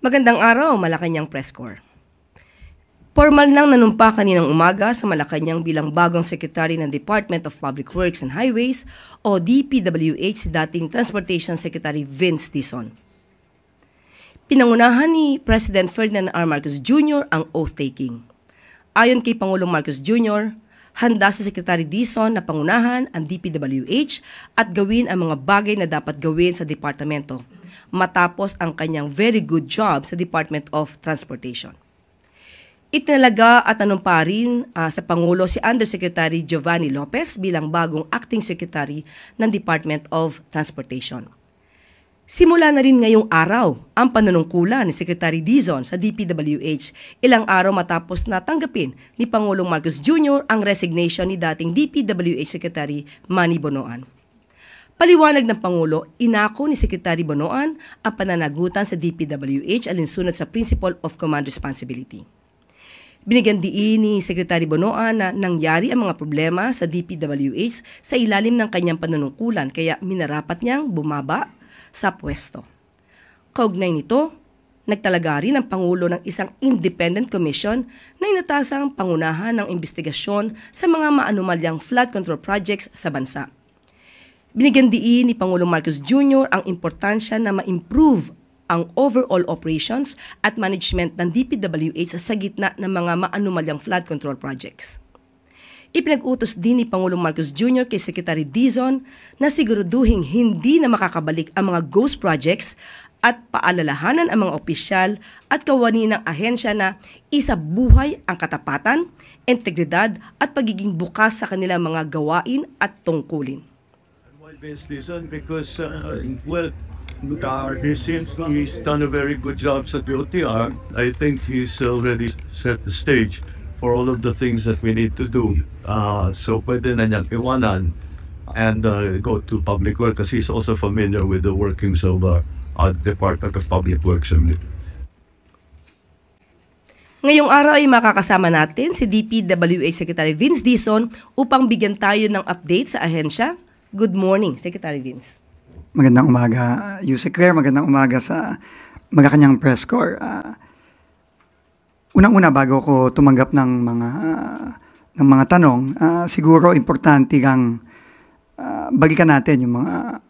Magandang araw, Malacanang Press Corps. Formal nang nanumpa kaninang umaga sa Malacanang bilang bagong Secretary ng Department of Public Works and Highways o DPWH si dating Transportation Secretary Vince Dizon. Pinangunahan ni President Ferdinand R. Marcos Jr. ang oath-taking. Ayon kay Pangulong Marcos Jr., handa si Secretary Dizon na pangunahan ang DPWH at gawin ang mga bagay na dapat gawin sa departamento matapos ang kanyang very good job sa Department of Transportation. Itinalaga at nanumpa rin sa Pangulo si Undersecretary Giovanni Lopez bilang bagong Acting Secretary ng Department of Transportation. Simula na rin ngayong araw ang panunungkulan ni Secretary Dizon sa DPWH ilang araw matapos na tanggapin ni Pangulong Marcos Jr. ang resignation ni dating DPWH Secretary Manny Bonoan. Paliwanag ng Pangulo, inako ni Secretary Bonoan ang pananagutan sa DPWH alinsunod sa Principle of Command Responsibility. Binigyan diin ni Secretary Bonoan na nangyari ang mga problema sa DPWH sa ilalim ng kanyang panunungkulan kaya minarapat niyang bumaba sa pwesto. Kaugnay nito, nagtalaga rin ang Pangulo ng isang independent commission na inatasang pangunahan ng investigasyon sa mga maanumalyang flood control projects sa bansa. Binigyan diin ni Pangulong Marcos Jr. ang importansya na ma-improve ang overall operations at management ng DPWH sa gitna ng mga maanumalyang flood control projects. Ipinag-utos din ni Pangulong Marcos Jr. kay Secretary Dizon na siguraduhin hindi na makakabalik ang mga ghost projects at paalalahanan ang mga opisyal at kawani ng ahensya na isabuhay ang katapatan, integridad at pagiging bukas sa kanilang mga gawain at tungkulin. Vince Dizon because, he seems he's done a very good job sa DOTR. I think he's already set the stage for all of the things that we need to do. So pwede na niyang iwanan and go to public work because he's also familiar with the workings of Department of Public Works. Ngayong araw ay makakasama natin si DPWH Secretary Vince Dizon upang bigyan tayo ng update sa ahensya. Good morning, Secretary Vince. Magandang umaga, Yusek Claire. Magandang umaga sa Malacanang Press Corps. Unang-una, bago ko tumanggap ng mga tanong, siguro importante lang balikan natin yung mga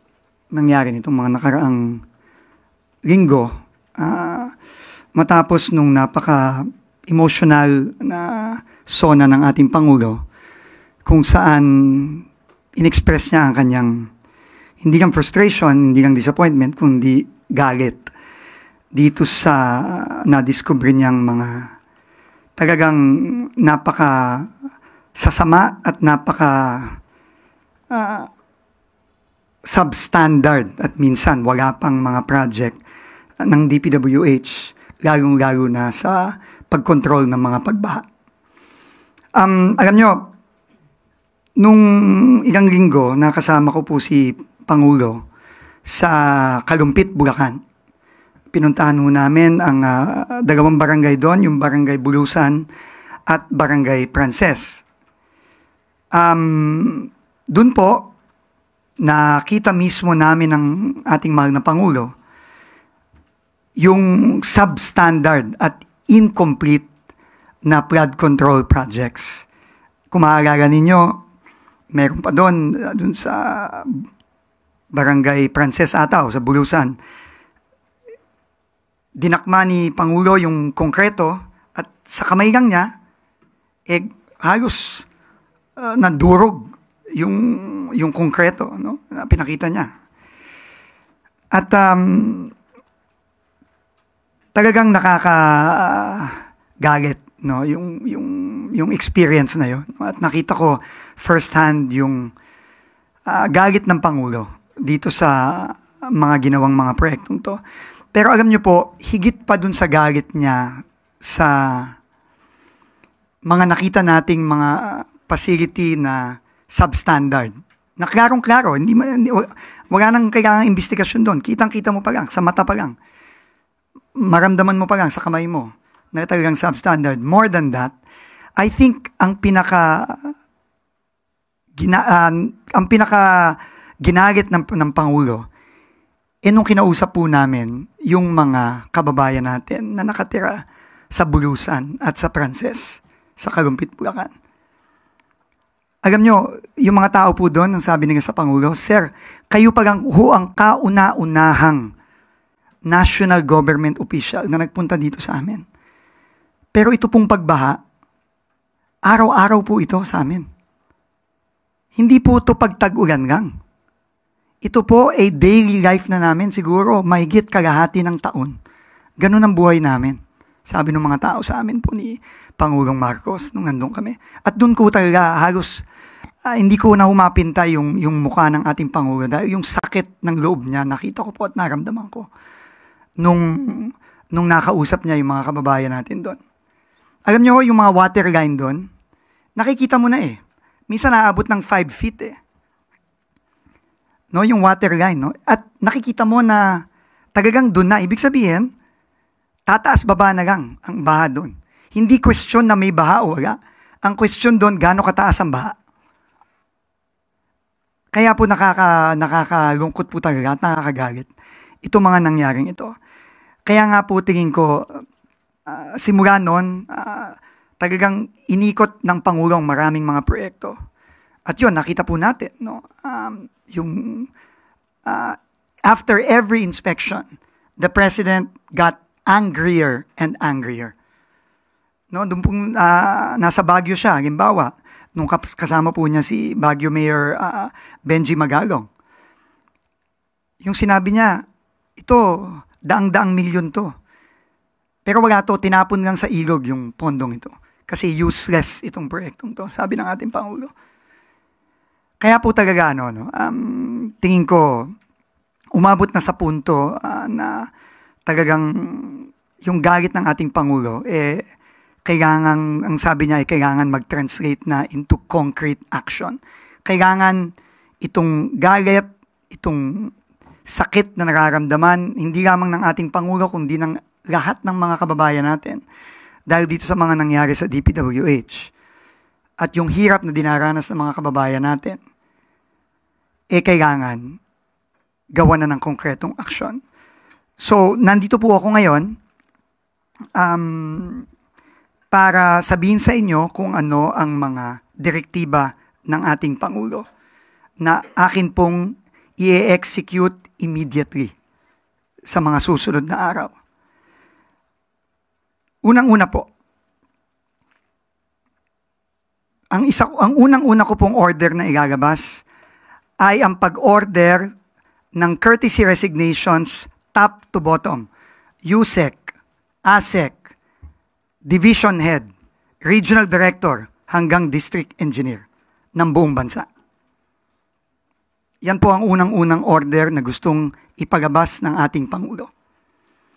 nangyari nitong mga nakaraang linggo matapos nung napaka-emotional na sona ng ating Pangulo kung saan in-express niya ang kanyang hindi lang frustration, hindi lang disappointment, kundi galit dito sa na-discover niyang mga talagang napaka sasama at napaka substandard at minsan wala pang mga project ng DPWH, lalong-lalo na sa pagkontrol ng mga pagbaha. Alam nyo, nung ilang linggo, nakasama ko po si Pangulo sa Kalumpit, Bulacan. Pinuntahan ho namin ang dalawang barangay doon, yung Barangay Bulusan at Barangay Prances. Doon po, nakita mismo namin ng ating mahal na Pangulo yung substandard at incomplete na flood control projects. Kung maaalala ninyo, meron pa doon sa Barangay Prances ata o sa Bulusan. Dinakma ni Pangulo yung konkreto at sa kamay lang niya, halos nadurog yung konkreto, no? Na pinakita niya. At talagang nakakagalit, no, yung experience na yon. At nakita ko first hand yung galit ng Pangulo dito sa mga ginawang mga proyektong to. Pero alam niyo po, higit pa dun sa galit niya sa mga nakita nating mga facility na substandard. Na klarong-klaro, wala nang kailangang investigasyon doon. Kitang-kita mo pa lang, sa mata pa lang. Maramdaman mo pa lang sa kamay mo na talagang substandard. More than that, I think ang pinaka ginalit ng Pangulo nung kinausap po namin yung mga kababayan natin na nakatira sa Bulusan at sa Pranses, sa Kalumpit, Bulacan. Alam nyo, yung mga tao po doon, ang sabi nila sa Pangulo, Sir, kayo pa lang ang kauna-unahang national government official na nagpunta dito sa amin. Pero ito pong pagbaha, araw-araw po ito sa amin. Hindi po ito pagtag-ulan lang. Ito po ay daily life na namin, siguro mahigit kalahati ng taon. Ganun ang buhay namin. Sabi ng mga tao sa amin po ni Pangulong Marcos nung nandun kami. At doon ko talaga halos hindi ko na humapinta yung mukha ng ating Pangulo dahil yung sakit ng loob niya, nakita ko po at naramdaman ko nung nakausap niya yung mga kababayan natin doon. Alam niyo yung mga water line doon, nakikita mo na eh. Minsan naabot ng 5 feet eh. No, yung water line, no? At nakikita mo na talagang doon na. Ibig sabihin, tataas baba na lang ang baha doon. Hindi question na may baha o wala. Ang question doon, gaano kataas ang baha. Kaya po nakakalungkot po talaga at nakakagalit itong mga nangyaring ito. Kaya nga po tingin ko, simula noon, talagang inikot ng Pangulong maraming mga proyekto. At yun, nakita po natin, no? After every inspection, the President got angrier and angrier. No, doon pong nasa Baguio siya, halimbawa, nung kasama po niya si Baguio Mayor Benji Magalong. Yung sinabi niya, ito, daang-daang milyon to. Pero wala to, tinapon lang sa ilog yung pondong ito. Kasi useless itong proyektong to, sabi ng ating Pangulo. Kaya po talaga, tingin ko, umabot na sa punto na talagang yung galit ng ating Pangulo, kailangan, ang sabi niya ay kailangan mag-translate na into concrete action. Kailangan itong galit, itong sakit na nararamdaman, hindi lamang ng ating Pangulo, kundi ng lahat ng mga kababayan natin. Dahil dito sa mga nangyari sa DPWH. At yung hirap na dinaranas ng mga kababayan natin, kailangan gawa na ng konkretong aksyon. So, nandito po ako ngayon para sabihin sa inyo kung ano ang mga direktiba ng ating Pangulo na akin pong i-execute immediately sa mga susunod na araw. Unang-una po, ang unang-una ko pong order na ilalabas ay ang pag-order ng courtesy resignations top to bottom. USEC, ASEC, Division Head, Regional Director, hanggang District Engineer ng buong bansa. Yan po ang unang-unang order na gustong ipalabas ng ating Pangulo.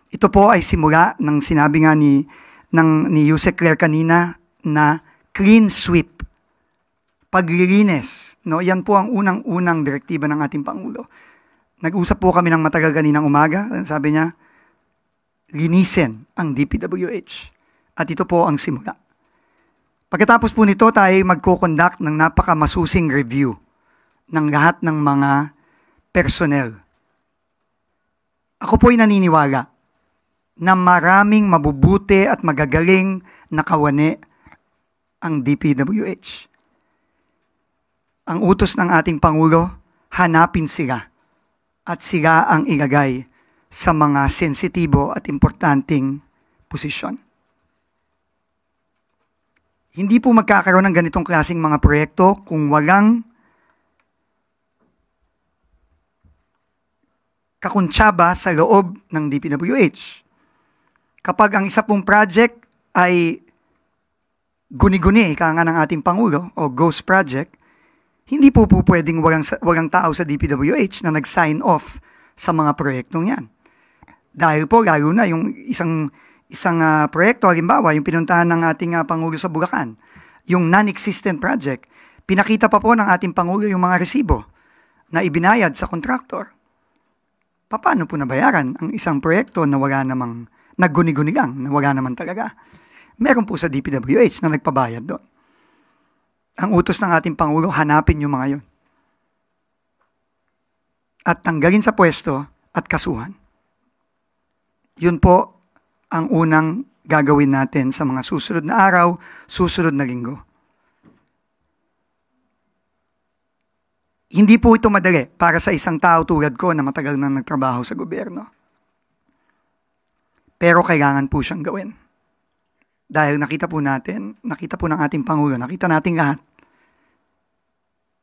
Ito po ay simula ng sinabi nga ni Yusek Claire kanina na clean sweep. Paglilinis. No? Yan po ang unang-unang direktiba ng ating Pangulo. Nag-usap po kami ng matagal kaninang umaga. Sabi niya, linisin ang DPWH. At ito po ang simula. Pagkatapos po nito, tayo magko-conduct ng napakamasusing review ng lahat ng mga personnel. Ako po'y naniniwala na maraming mabubuti at magagaling na kawani ang DPWH. Ang utos ng ating Pangulo, hanapin sila at sila ang ilagay sa mga sensitibo at importanteng posisyon. Hindi po magkakaroon ng ganitong klaseng mga proyekto kung walang kakuntsaba sa loob ng DPWH. Kapag ang isa pong project ay guni-guni, ika nga ng ating Pangulo, o ghost project, hindi po pwedeng walang tao sa DPWH na nag-sign off sa mga proyektong yan. Dahil po, lalo na yung isang proyekto, halimbawa, yung pinuntahan ng ating Pangulo sa Bulacan, yung non-existent project, pinakita pa po ng ating Pangulo yung mga resibo na ibinayad sa contractor. Paano po nabayaran ang isang proyekto na wala namang nagguni-guni lang, na wala naman talaga? Meron po sa DPWH na nagpabayad doon. Ang utos ng ating Pangulo, hanapin yung mga yun. At tanggalin sa pwesto at kasuhan. Yun po ang unang gagawin natin sa mga susunod na araw, susunod na linggo. Hindi po ito madali para sa isang tao tulad ko na matagal na nagtrabaho sa gobyerno. Pero kailangan po siyang gawin. Dahil nakita po ng ating Pangulo, nakita natin lahat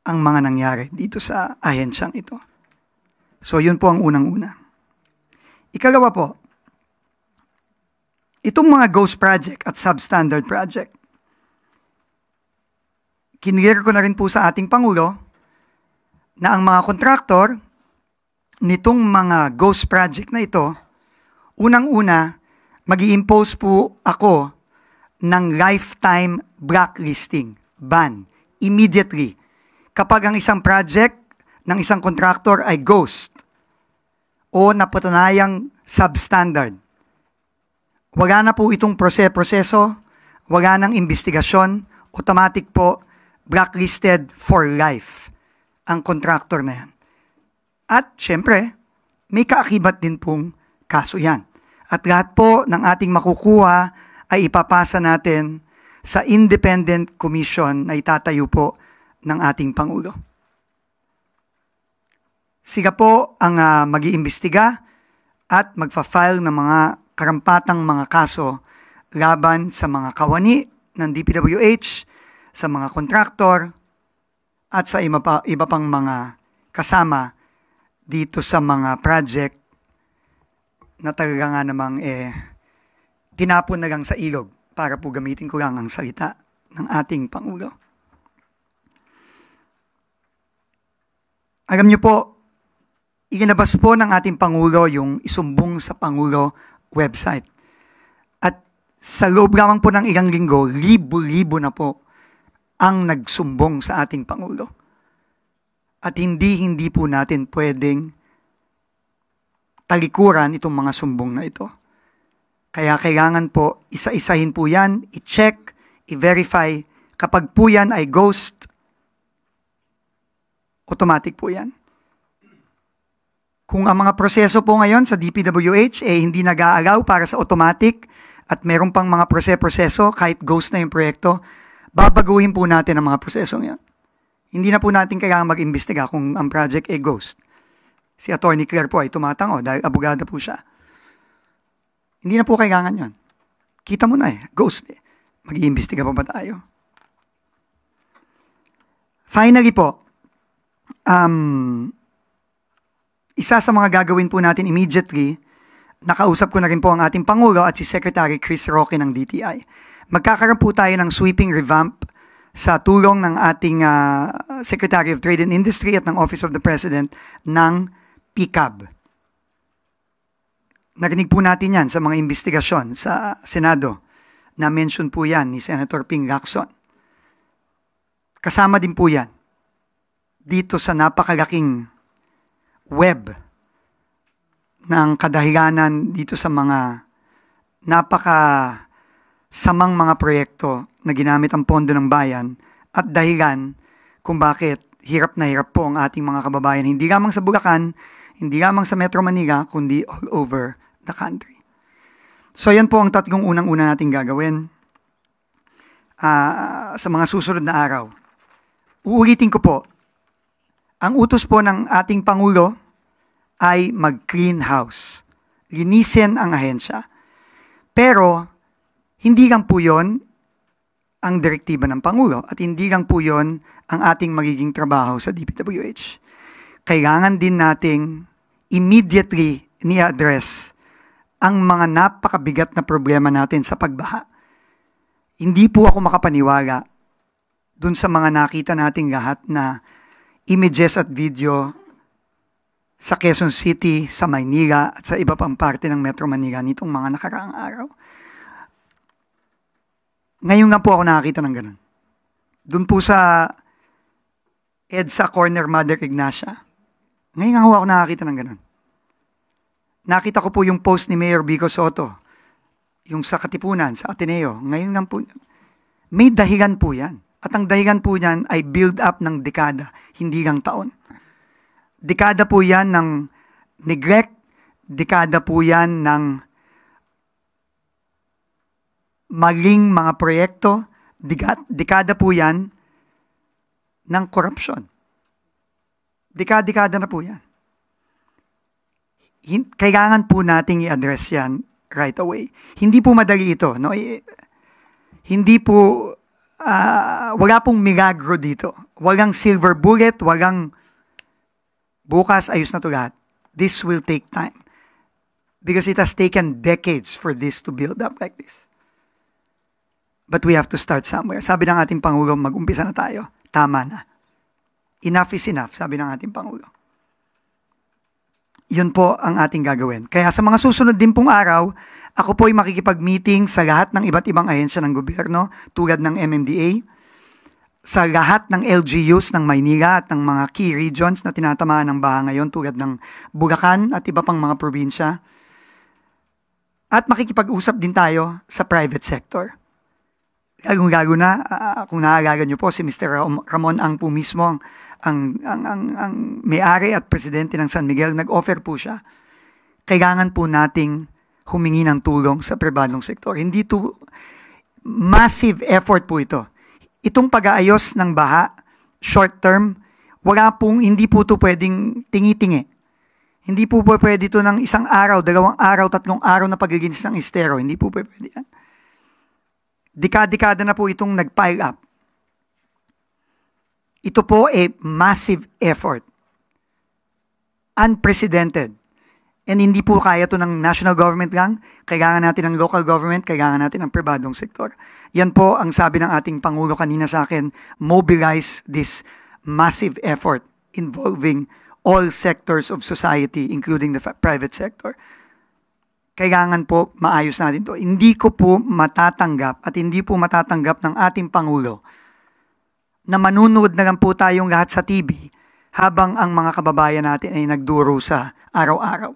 ang mga nangyari dito sa ahensyang ito. So yun po ang unang-una. Ikalawa po, itong mga ghost project at substandard project, kinlear ko na rin po sa ating Pangulo na ang mga kontraktor nitong mga ghost project na ito, unang-una, mag-i-impose po ako ng lifetime blacklisting, ban, immediately. Kapag ang isang project ng isang kontraktor ay ghost o napatunayang substandard, wala na po itong proseso, wala nang investigasyon, automatic po blacklisted for life ang kontraktor na yan. At syempre, may kaakibat din pong kaso yan. At lahat po ng ating makukuha ay ipapasa natin sa independent commission na itatayo po ng ating Pangulo. Sila po ang mag-iimbestiga at magfa-file ng mga karampatang mga kaso laban sa mga kawani ng DPWH, sa mga kontraktor, at sa iba pang mga kasama dito sa mga project na talaga nga namang tinapon na lang sa ilog para po gamitin ko lang ang salita ng ating Pangulo. Alam niyo po, iginabas po ng ating Pangulo yung isumbong sa Pangulo website. At sa loob lamang po ng ilang linggo, libo-libo na po ang nagsumbong sa ating Pangulo. At hindi po natin pwedeng talikuran itong mga sumbong na ito. Kaya kailangan po, isa-isahin po yan, i-check, i-verify. Kapag po yan ay ghost, automatic po yan. Kung ang mga proseso po ngayon sa DPWH hindi nag-aalaw para sa automatic at meron pang mga proseso kahit ghost na yung proyekto, babaguhin po natin ang mga prosesong yan. Hindi na po natin kailangan mag-imbestiga kung ang project ay ghost. Si Attorney Claire po ay tumatango dahil abogada po siya. Hindi na po kailangan yon. Kita mo na ghost Mag-iimbestiga pa ba tayo? Finally po, isa sa mga gagawin po natin immediately, nakausap ko na rin po ang ating Pangulo at si Secretary Chris Roque ng DTI. Magkakaroon po tayo ng sweeping revamp sa tulong ng ating Secretary of Trade and Industry at ng Office of the President ng PCAB. Narinig po natin yan sa mga investigasyon sa Senado. Na-mention po yan ni Senator Ping Lacson. Kasama din po yan dito sa napakalaking web ng kadahilanan dito sa mga napakasamang mga proyekto na ginamit ang pondo ng bayan at dahilan kung bakit hirap na hirap po ang ating mga kababayan, hindi lamang sa Bulacan, hindi lamang sa Metro Manila, kundi all over the country. So yan po ang tatlong unang-una nating gagawin sa mga susunod na araw. Uulitin ko po, ang utos po ng ating Pangulo ay mag-clean house. Linisin ang ahensya. Pero, hindi lang po yun ang direktiba ng Pangulo at hindi lang po yun ang ating magiging trabaho sa DPWH. Kailangan din nating immediately ni-address ang mga napakabigat na problema natin sa pagbaha. Hindi po ako makapaniwala dun sa mga nakita nating lahat na images at video sa Quezon City, sa Maynila at sa iba pang parte ng Metro Manila nitong mga nakaraang araw. Ngayon nga po ako nakakita ng ganun. Doon po sa EDSA Corner Mother Ignacia. Ngayon nga ako nakakita ng ganun. Nakita ko po yung post ni Mayor Vico Soto, yung sa Katipunan, sa Ateneo. Ngayon nga po, may dahilan po yan. At ang dahilan po yan ay build up ng dekada, hindi lang taon. Dekada po yan ng neglect, dekada po yan ng maling mga proyekto, dekada po yan ng korupsyon. Dekada na po yan. Kailangan po nating i-address yan right away. Hindi po madali ito. No? Hindi po, wala pong milagro dito. Walang silver bullet, walang bukas, ayos na to lahat. This will take time. Because it has taken decades for this to build up like this. But we have to start somewhere. Sabi ng ating Pangulo, mag-umpisa na tayo. Tama na. Enough is enough, sabi ng ating Pangulo. Yun po ang ating gagawin. Kaya sa mga susunod din pong araw, ako po ay makikipag-meeting sa lahat ng iba't ibang ahensya ng gobyerno, tulad ng MMDA, sa lahat ng LGUs ng Maynila at ng mga key regions na tinatamaan ng baha ngayon, tulad ng Bulacan at iba pang mga probinsya. At makikipag-usap din tayo sa private sector. Lalo na, kung naaalala nyo po, si Mr. Ramon Ang po mismo, ang may-ari at presidente ng San Miguel, nag-offer po siya. Kailangan po nating humingi ng tulong sa pribadong sektor. Hindi to, massive effort po ito. Itong pag-aayos ng baha, short term, hindi po ito pwedeng tingi-tingi. Hindi po pwede ito ng 1 araw, 2 araw, 3 araw na paglilinis ng estero. Hindi po pwede yan. Dekada na po itong nag-pile up. Ito po ay massive effort. Unprecedented. And hindi po kaya ito ng national government lang. Kailangan natin ng local government, kailangan natin ng pribadong sektor. Yan po ang sabi ng ating Pangulo kanina sa akin, mobilize this massive effort involving all sectors of society, including the private sector. Kailangan po maayos natin to. Hindi ko po matatanggap at hindi po matatanggap ng ating Pangulo na manunood na lang po tayong lahat sa TV habang ang mga kababayan natin ay nagduro sa araw-araw.